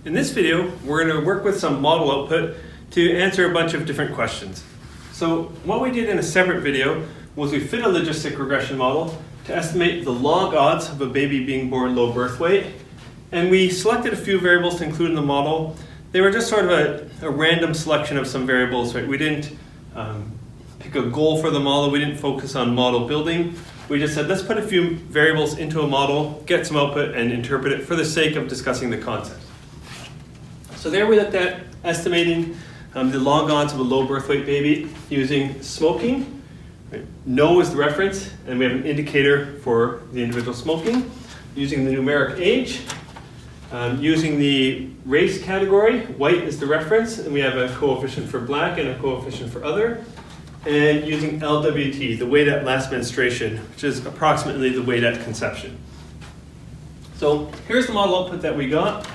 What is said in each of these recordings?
In this video, we're going to work with some model output to answer a bunch of different questions. So what we did in a separate video was we fit a logistic regression model to estimate the log odds of a baby being born low birth weight. And we selected a few variables to include in the model. They were just sort of a random selection of some variables, right? We didn't pick a goal for the model. We didn't focus on model building. We just said, let's put a few variables into a model, get some output, and interpret it for the sake of discussing the concept. So there we looked at estimating the log odds of a low birth weight baby using smoking. Right? No is the reference, and we have an indicator for the individual smoking. Using the numeric age, using the race category, white is the reference, and we have a coefficient for black and a coefficient for other. And using LWT, the weight at last menstruation, which is approximately the weight at conception. So here's the model output that we got.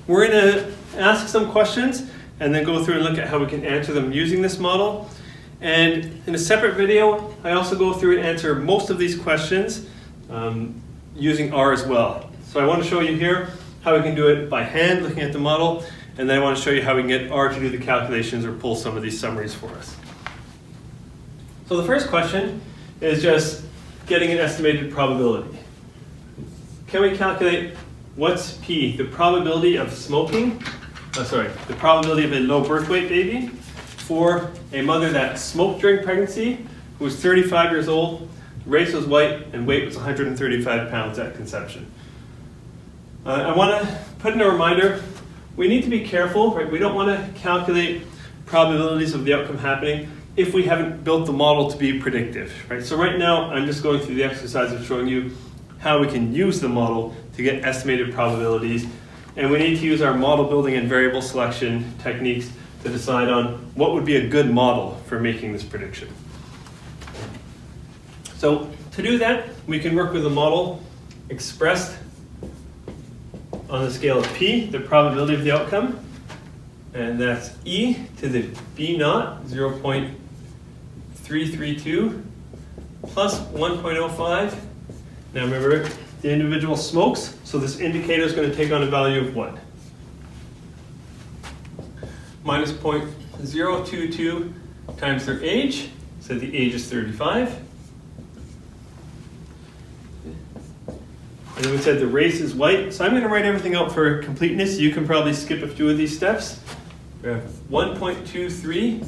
We're going to ask some questions and then go through and look at how we can answer them using this model. And in a separate video, I also go through and answer most of these questions using R as well. So I want to show you here how we can do it by hand, looking at the model, and then I want to show you how we can get R to do the calculations or pull some of these summaries for us. So the first question is just getting an estimated probability. Can we calculate what's P, the probability of smoking, the probability of a low birth weight baby for a mother that smoked during pregnancy, who was 35 years old, race was white, and weight was 135 pounds at conception. I want to put in a reminder, we need to be careful, right? We don't want to calculate probabilities of the outcome happening if we haven't built the model to be predictive, right? So right now, I'm just going through the exercise of showing you how we can use the model to get estimated probabilities. And we need to use our model building and variable selection techniques to decide on what would be a good model for making this prediction. So to do that, we can work with a model expressed on the scale of P, the probability of the outcome, and that's E to the B naught, 0.332 plus 1.05. Now remember, the individual smokes, so this indicator is going to take on a value of what? Minus 0.022 times their age, so the age is 35. And then we said the race is white, so I'm going to write everything out for completeness. You can probably skip a few of these steps. We have 1.23,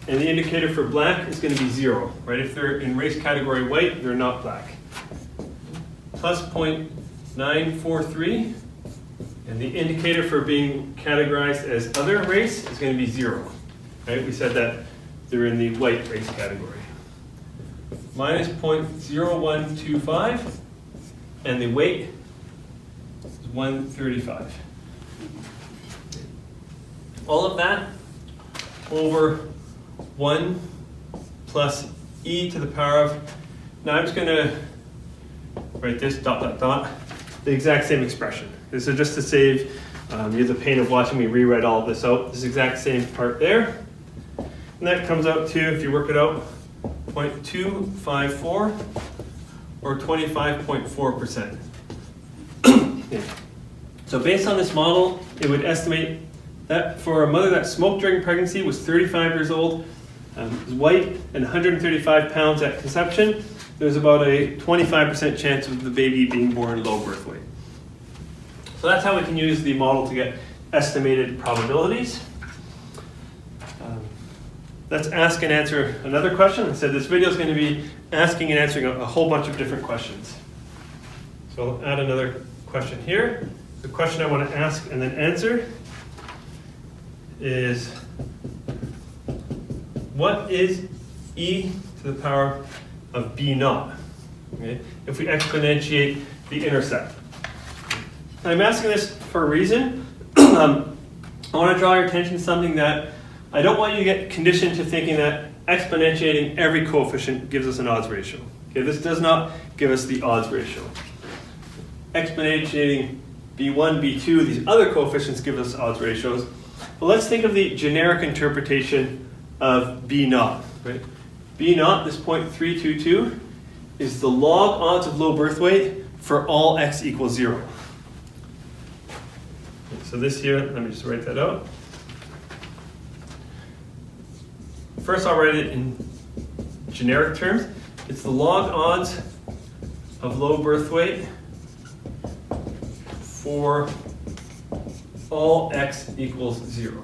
and the indicator for black is going to be 0, right? If they're in race category white, they're not black. Plus 0.943, and the indicator for being categorized as other race is going to be 0, right? We said that they're in the white race category. Minus 0.0125, and the weight is 135. All of that over 1 plus e to the power of, now I'm just going to write this the exact same expression. This is just to save you the pain of watching me rewrite all of this out. This exact same part there. And that comes out to, if you work it out, 0.254 or 25.4%. So based on this model, it would estimate that for a mother that smoked during pregnancy, was 35 years old, was white, and 135 pounds at conception, there's about a 25% chance of the baby being born low birth weight. So that's how we can use the model to get estimated probabilities. Let's ask and answer another question. I said this video is going to be asking and answering a whole bunch of different questions. So I'll add another question here. The question I want to ask and then answer is, what is e to the power of b naught, okay, if we exponentiate the intercept? I'm asking this for a reason. I want to draw your attention to something that I don't want you to get conditioned to thinking that exponentiating every coefficient gives us an odds ratio. Okay, this does not give us the odds ratio. Exponentiating b1, b2, these other coefficients give us odds ratios. But let's think of the generic interpretation of b naught, right? B naught, this 0.322, is the log odds of low birth weight for all x equals 0. So this here, let me just write that out. First I'll write it in generic terms. It's the log odds of low birth weight for all x equals 0.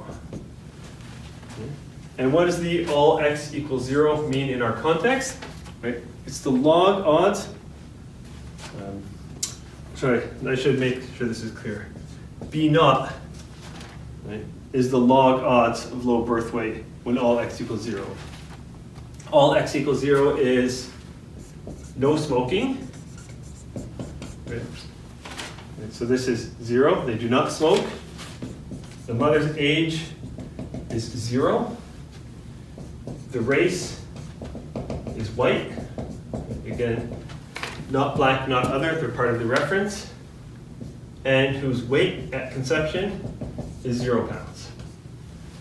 And what does the all x equals 0 mean in our context? Right? It's the log odds. Sorry, I should make sure this is clear. B naught, right, is the log odds of low birth weight when all x equals 0. All x equals 0 is no smoking. Right? And so this is 0. They do not smoke. The mother's age is 0. The race is white. Again, not black, not other. They're part of the reference. And whose weight at conception is 0 pounds.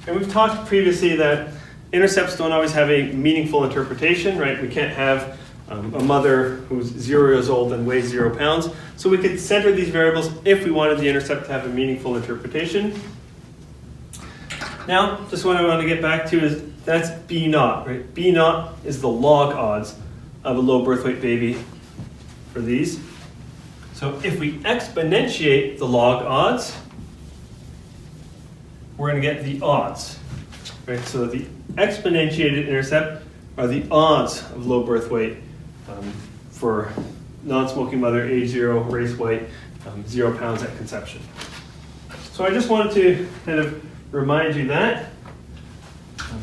And we've talked previously that intercepts don't always have a meaningful interpretation, right? We can't have a mother who's 0 years old and weighs 0 pounds. So we could center these variables if we wanted the intercept to have a meaningful interpretation. Now, just what I want to get back to is that's B naught, right? B naught is the log odds of a low birth weight baby for these. So if we exponentiate the log odds, we're going to get the odds, right? So the exponentiated intercept are the odds of low birth weight for non-smoking mother, age 0, race white, 0 pounds at conception. So I just wanted to kind of remind you that,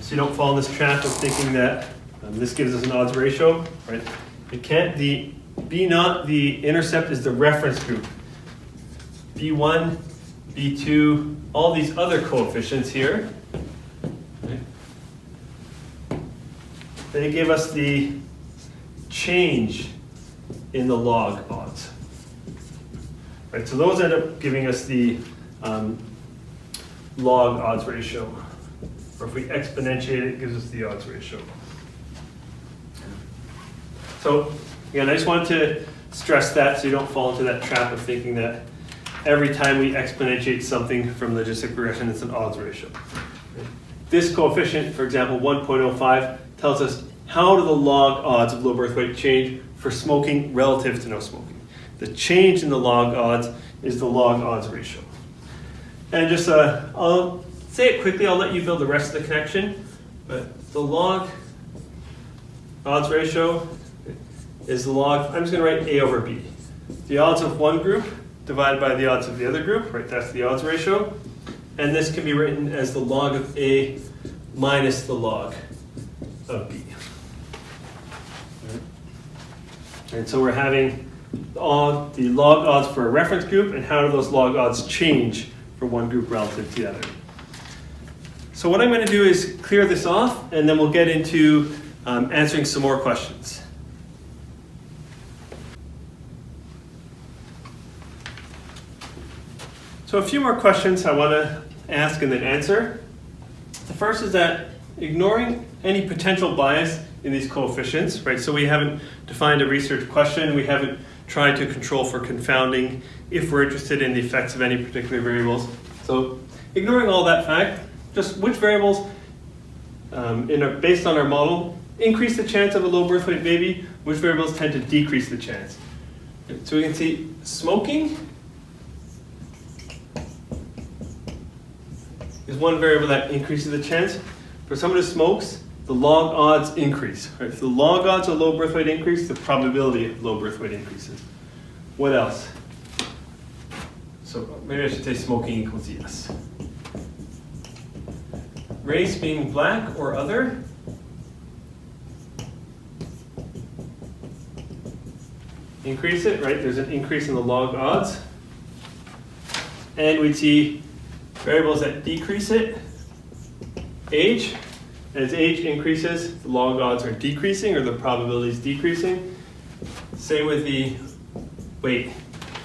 so you don't fall in this trap of thinking that this gives us an odds ratio, right? It can't. The B naught, the intercept, is the reference group. B1, B2, all these other coefficients here, right? They give us the change in the log odds. Right, so those end up giving us the log odds ratio. Or if we exponentiate it, it gives us the odds ratio. So again, I just wanted to stress that so you don't fall into that trap of thinking that every time we exponentiate something from logistic regression, it's an odds ratio. This coefficient, for example, 1.05, tells us how do the log odds of low birth weight change for smoking relative to no smoking. The change in the log odds is the log odds ratio. And just, I'll say it quickly, I'll let you build the rest of the connection, but the log odds ratio is the log, I'm just going to write A over B. The odds of one group divided by the odds of the other group, right? That's the odds ratio. And this can be written as the log of A minus the log of B. And so we're having the log odds for a reference group, and how do those log odds change for one group relative to the other. So what I'm going to do is clear this off, and then we'll get into answering some more questions. So a few more questions I want to ask and then answer. The first is that ignoring any potential bias in these coefficients, right? So we haven't defined a research question, we haven't tried to control for confounding if we're interested in the effects of any particular variables. So ignoring all that fact, just which variables based on our model increase the chance of a low birth weight baby, which variables tend to decrease the chance. So we can see smoking is one variable that increases the chance. For someone who smokes, the log odds increase. Right? If the log odds of low birth weight increase, the probability of low birth weight increases. What else? So maybe I should say smoking equals yes. Race being black or other. Increase it, right? There's an increase in the log odds. And we'd see variables that decrease it. Age. As age increases, the log odds are decreasing, or the probability is decreasing. Same with the weight.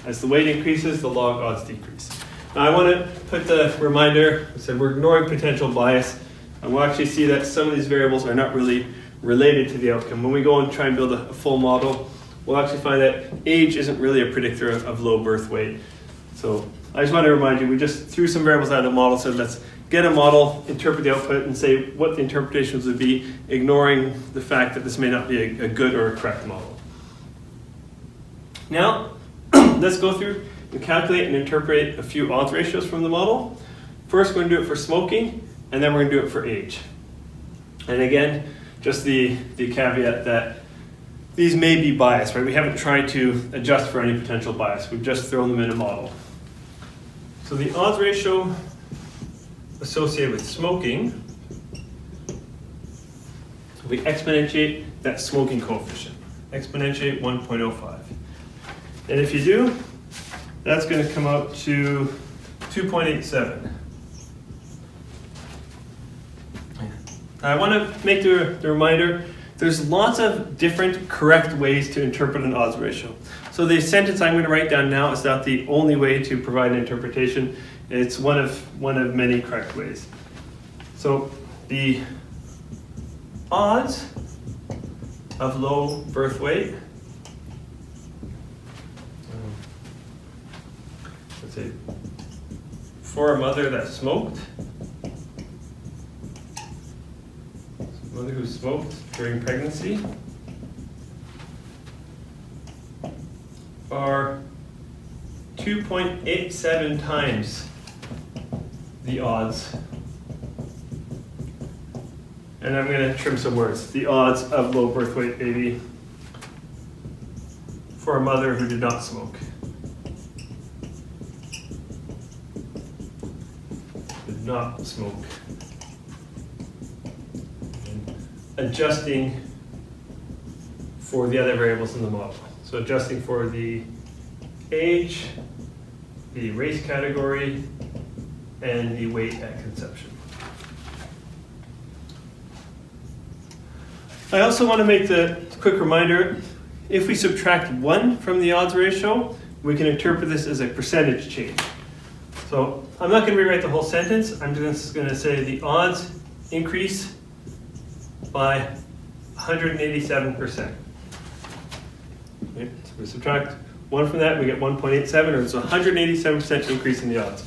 As the weight increases, the log odds decrease. Now I want to put the reminder, I said we're ignoring potential bias, and we'll actually see that some of these variables are not really related to the outcome. When we go and try and build a full model, we'll actually find that age isn't really a predictor of low birth weight. So I just want to remind you, we just threw some variables out of the model, so let's get a model, interpret the output, and say what the interpretations would be, ignoring the fact that this may not be a good or a correct model. Now, let's go through and calculate and interpret a few odds ratios from the model. First, we're going to do it for smoking, and then we're going to do it for age. And again, just the caveat that these may be biased, right? We haven't tried to adjust for any potential bias. We've just thrown them in a model. So the odds ratio associated with smoking, we exponentiate that smoking coefficient. Exponentiate 1.05. And if you do, that's going to come out to 2.87. I want to make the reminder, there's lots of different correct ways to interpret an odds ratio. So the sentence I'm going to write down now is not the only way to provide an interpretation. It's one of many correct ways. So the odds of low birth weight, let's say for a mother that smoked, mother who smoked during pregnancy, are 2.87 times the odds. And I'm going to trim some words. The odds of low birth weight baby for a mother who did not smoke. Did not smoke. And adjusting for the other variables in the model. So adjusting for the age, the race category, and the weight at conception. I also want to make the quick reminder, if we subtract 1 from the odds ratio, we can interpret this as a percentage change. So I'm not going to rewrite the whole sentence. I'm just going to say the odds increase by 187%. Okay, so we subtract 1 from that, we get 1.87, or it's a 187% increase in the odds.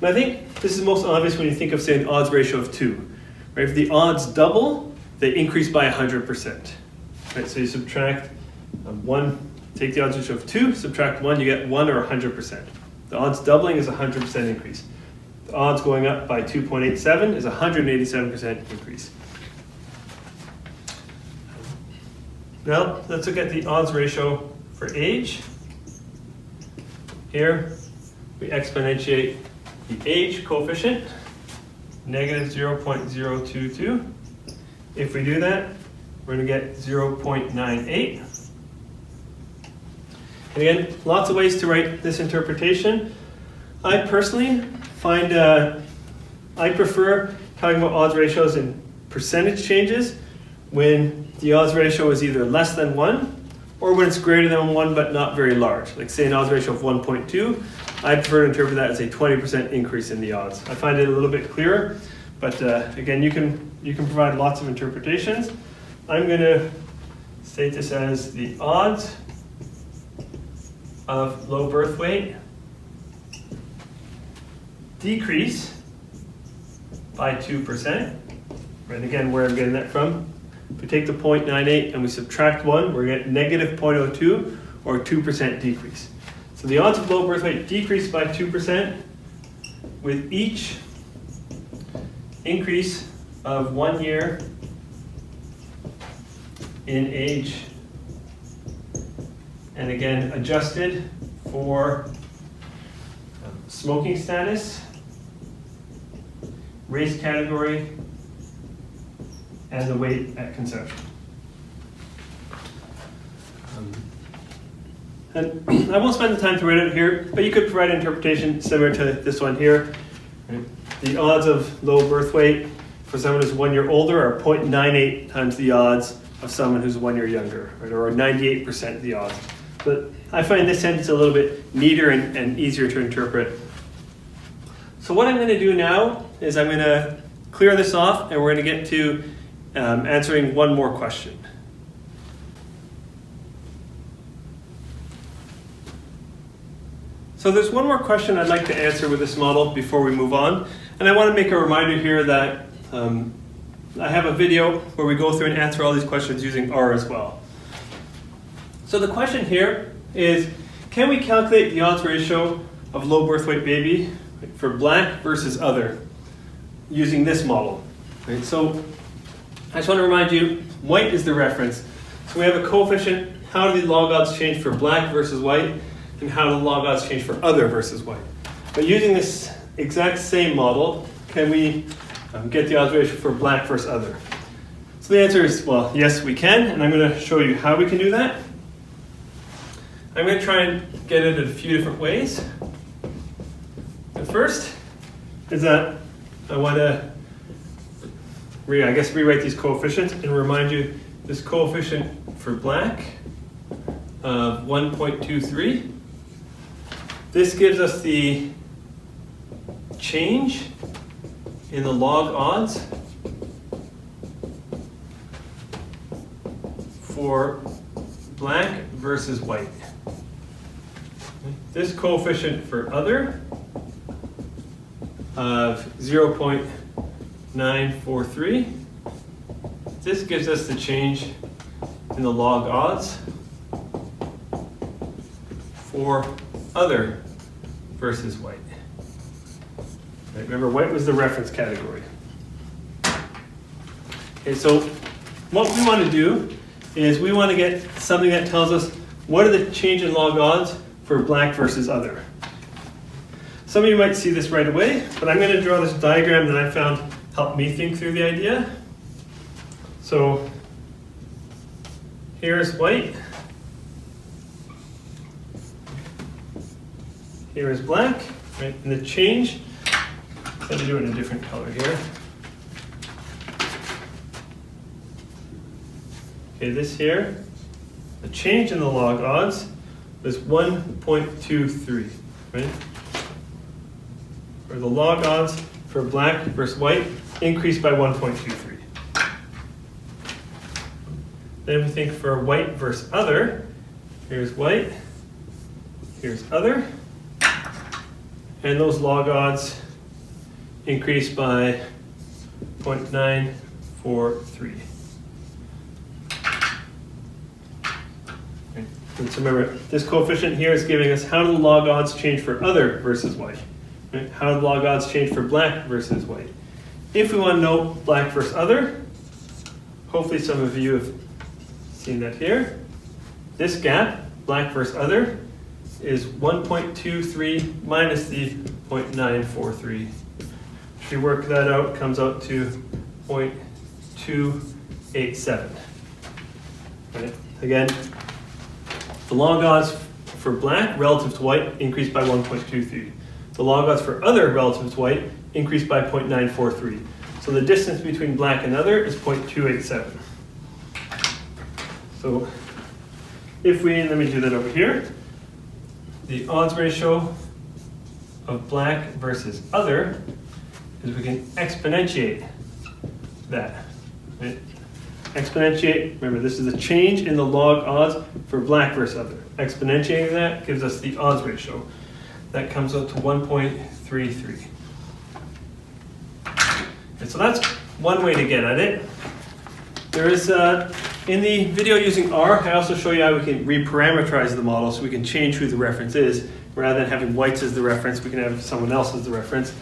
And I think this is most obvious when you think of, say, an odds ratio of 2. Right? If the odds double, they increase by 100%. Right? So you subtract 1, take the odds ratio of 2, subtract 1, you get 1 or 100%. The odds doubling is a 100% increase. The odds going up by 2.87 is a 187% increase. Now, let's look at the odds ratio for age. Here, we exponentiate the age coefficient, negative 0.022. If we do that, we're going to get 0.98. And again, lots of ways to write this interpretation. I personally find I prefer talking about odds ratios in percentage changes when the odds ratio is either less than 1 or when it's greater than 1 but not very large. Like say an odds ratio of 1.2, I prefer to interpret that as a 20% increase in the odds. I find it a little bit clearer, but again, you can provide lots of interpretations. I'm going to state this as the odds of low birth weight decrease by 2%. Right, again, where I'm getting that from. If we take the 0.98 and we subtract 1, we're going to get negative 0.02 or a 2% decrease. So the odds of low birth weight decrease by 2% with each increase of 1 year in age, and again adjusted for smoking status, race category, and the weight at conception. And I won't spend the time to write it here, but you could provide an interpretation similar to this one here. Right? The odds of low birth weight for someone who's 1 year older are 0.98 times the odds of someone who's 1 year younger, right? Or 98% the odds. But I find this sentence a little bit neater and easier to interpret. So what I'm going to do now is I'm going to clear this off and we're going to get to answering one more question. So there's one more question I'd like to answer with this model before we move on. And I want to make a reminder here that I have a video where we go through and answer all these questions using R as well. So the question here is, can we calculate the odds ratio of low birth weight baby for black versus other using this model? Right, so I just want to remind you, white is the reference. So we have a coefficient, how do the log odds change for black versus white, and how do the log odds change for other versus white. But using this exact same model, can we get the odds ratio for black versus other? So the answer is, well, yes we can, and I'm going to show you how we can do that. I'm going to try and get it in a few different ways. The first is that I want to rewrite these coefficients and remind you this coefficient for black of 1.23. This gives us the change in the log odds for black versus white. This coefficient for other of 0.943. This gives us the change in the log odds for other versus white. Right, remember, white was the reference category. Okay, so what we want to do is we want to get something that tells us what are the change in log odds for black versus other. Some of you might see this right away, but I'm going to draw this diagram that I found helped me think through the idea. So here's white. Here is black, right? And the change, let me do it in a different color here. Okay, this here, the change in the log odds is 1.23, right? Or the log odds for black versus white increased by 1.23. Then we think for white versus other, here's white, here's other, and those log odds increase by 0.943. And so remember, this coefficient here is giving us how do the log odds change for other versus white. Right? How do the log odds change for black versus white? If we want to know black versus other, hopefully some of you have seen that here. This gap, black versus other, is 1.23 minus the 0.943. If you work that out, it comes out to 0.287. Right? Again, the log odds for black relative to white increased by 1.23. The log odds for other relative to white increased by 0.943. So the distance between black and other is 0.287. So if we, let me do that over here, the odds ratio of black versus other is we can exponentiate that. Right? Exponentiate, remember this is a change in the log odds for black versus other. Exponentiating that gives us the odds ratio. That comes out to 1.33. And so that's one way to get at it. There is, in the video using R, I also show you how we can reparameterize the model so we can change who the reference is. Rather than having whites as the reference, we can have someone else as the reference.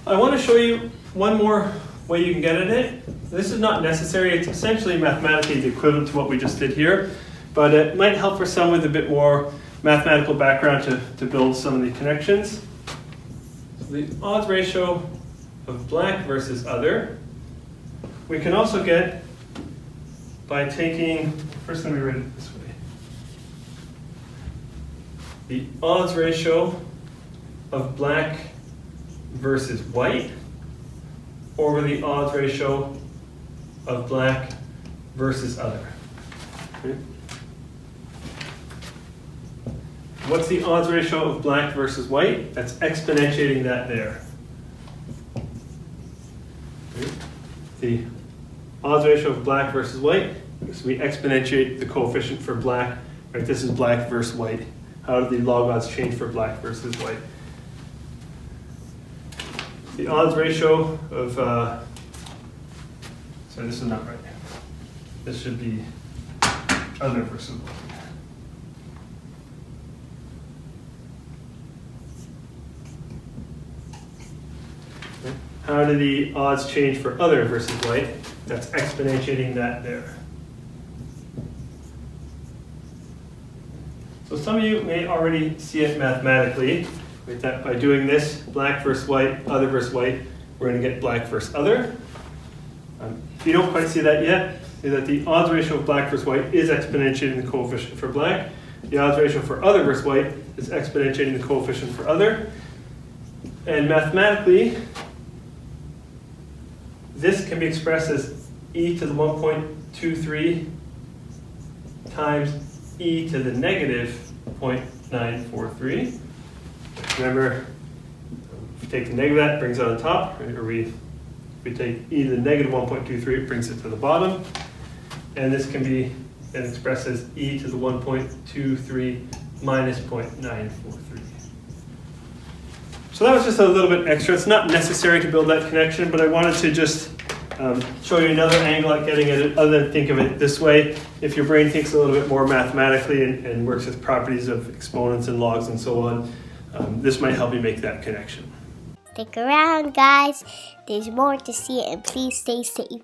I want to show you one more way you can get at it. This is not necessary. It's essentially mathematically the equivalent to what we just did here, but it might help for some with a bit more mathematical background to build some of the connections. So the odds ratio of black versus other, we can also get by taking, first let me write it this way. The odds ratio of black versus white over the odds ratio of black versus other. Okay. What's the odds ratio of black versus white? That's exponentiating that there. Okay. The odds ratio of black versus white, so we exponentiate the coefficient for black. Right, this is black versus white. how do the log odds change for black versus white. The odds ratio of, sorry, this is not right. This should be other versus white. How do the odds change for other versus white? That's exponentiating that there. So some of you may already see it mathematically. That by doing this, black versus white, other versus white, we're going to get black versus other. If you don't quite see that yet, see that the odds ratio of black versus white is exponentiating the coefficient for black. The odds ratio for other versus white is exponentiating the coefficient for other. And mathematically, this can be expressed as e to the 1.23 times e to the negative 0.943. Remember, if we take the negative of that, it brings it on top, or if we take e to the negative 1.23, it brings it to the bottom. And this can be then expressed as e to the 1.23 minus 0.943. So that was just a little bit extra. It's not necessary to build that connection, but I wanted to just show you another angle at getting at it, other than think of it this way. If your brain thinks a little bit more mathematically and works with properties of exponents and logs and so on, this might help you make that connection. Stick around, guys. There's more to see, and please stay safe.